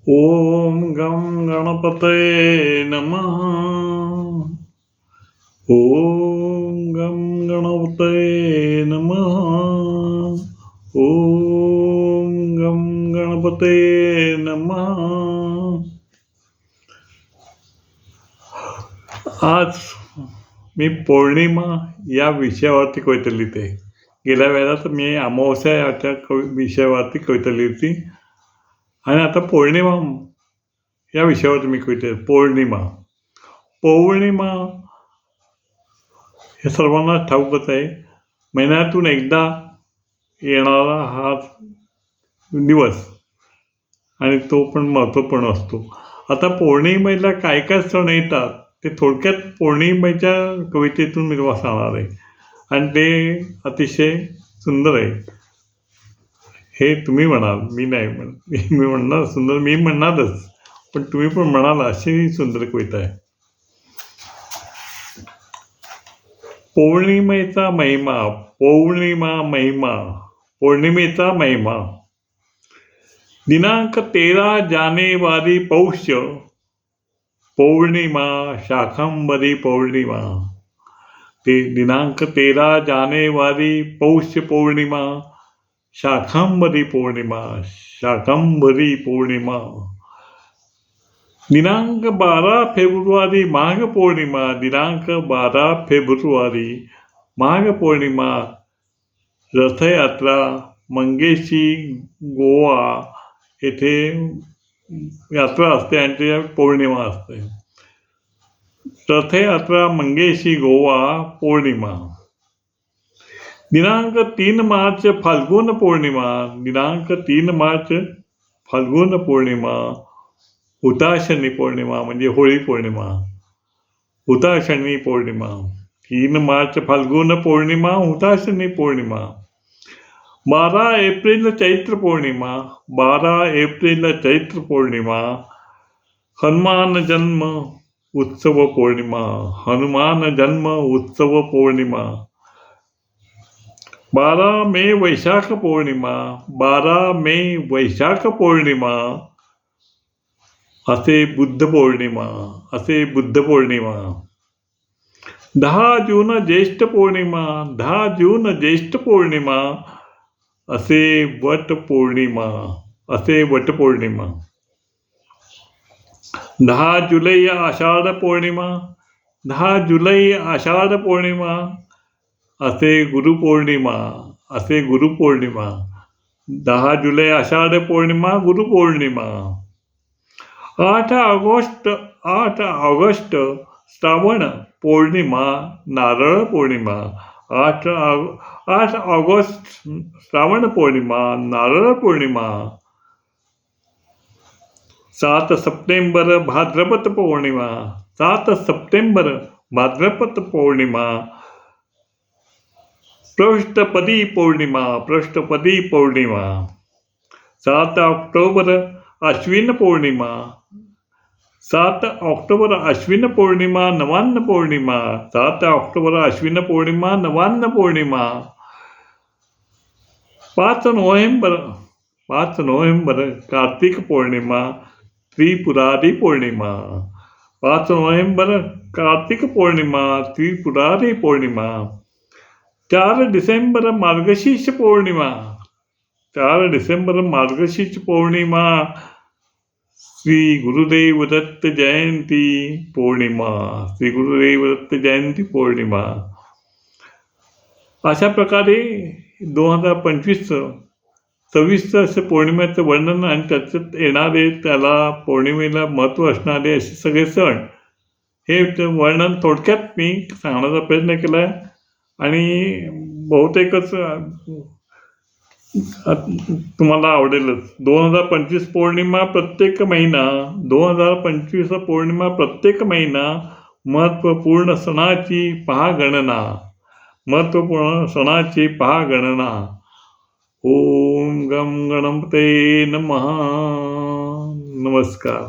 ओम गं गणपतये नमः. ओम गं गणपतये नमः. ओम गं गणपतये नमः. आज मी पौर्णिमा या विषयावरती कविता लिहिते. गेल्या वेळेला तर मी अमावस्या याच्या विषयावरती कविता लिहिली आणि आता पौर्णिमा या विषयावर मी कविता. पौर्णिमा हे सर्वांना ठाऊकच आहे. महिन्यातून एकदा येणारा हा दिवस आणि तो पण महत्त्वपूर्ण असतो. आता पौर्णिमेला काय काय सण येतात ते थोडक्यात पौर्णिमेच्या कवितेतून मी तुम्हाला सांगणार आहे आणि ते अतिशय सुंदर आहे. हे तुम्ही म्हणाल, मी नाही मी म्हणणार सुंदर, मी म्हणणारच, पण तुम्ही पण म्हणाल अशी सुंदर कविता आहे. पौर्णिमेचा महिमा. दिनांक 13 जानेवारी पौष पौर्णिमा, शाकंभरी पौर्णिमा. ते दिनांक 13 जानेवारी पौष पौर्णिमा, शाकंभरी पौर्णिमा. दिनांक 12 फेब्रुवारी माघ पौर्णिमा. रथयात्रा मंगेशी गोवा येथे यात्रा असते आणि ते पौर्णिमा असते. रथयात्रा मंगेशी गोवा पौर्णिमा. दिनांक 3 मार्च फाल्गुन पौर्णिमा. हुताशनी पौर्णिमा म्हणजे होळी पौर्णिमा. 3 मार्च फाल्गुन पौर्णिमा, हुताशनी पौर्णिमा. 12 एप्रिल चैत्र पौर्णिमा. हनुमान जन्म उत्सव पौर्णिमा. 12 मे वैशाख पौर्णिमा. असे बुद्ध पौर्णिमा. 10 जून ज्येष्ठ पौर्णिमा. असे वट पौर्णिमा. 10 जुलै आषाढ पौर्णिमा. असे गुरुपौर्णिमा. 10 जुलै आषाढ पौर्णिमा गुरुपौर्णिमा. 8 ऑगस्ट श्रावण पौर्णिमा, नारळ पौर्णिमा. 8 ऑगस्ट श्रावण पौर्णिमा, नारळ पौर्णिमा. 7 सप्टेंबर भाद्रपद पौर्णिमा. पृष्ठपदी पौर्णिमा. 7 ऑक्टोबर अश्विन पौर्णिमा. 7 ऑक्टोबर अश्विन पौर्णिमा, नवान्न पौर्णिमा. 7 ऑक्टोबर अश्विन पौर्णिमा, नवान्न पौर्णिमा. 5 नोव्हेंबर कार्तिक पौर्णिमा, त्रिपुरारी पौर्णिमा. 5 नोव्हेंबर कार्तिक पौर्णिमा, त्रिपुरारी पौर्णिमा. 4 डिसेंबर मार्गशीर्ष पौर्णिमा. श्री गुरुदेव दत्त जयंती पौर्णिमा. अशा प्रकारे 2025 असे पौर्णिमेचं वर्णन आणि त्याच्यात येणारे, त्याला पौर्णिमेला महत्त्व असणारे असे सगळे सण, हे वर्णन थोडक्यात मी सांगण्याचा प्रयत्न केला आहे आणि बहुतेकच तुम्हाला आवडेलच. 2025 पौर्णिमा प्रत्येक महिना महत्त्वपूर्ण सणाची पहा गणना. ओम गं गणपतये नमः. नमस्कार.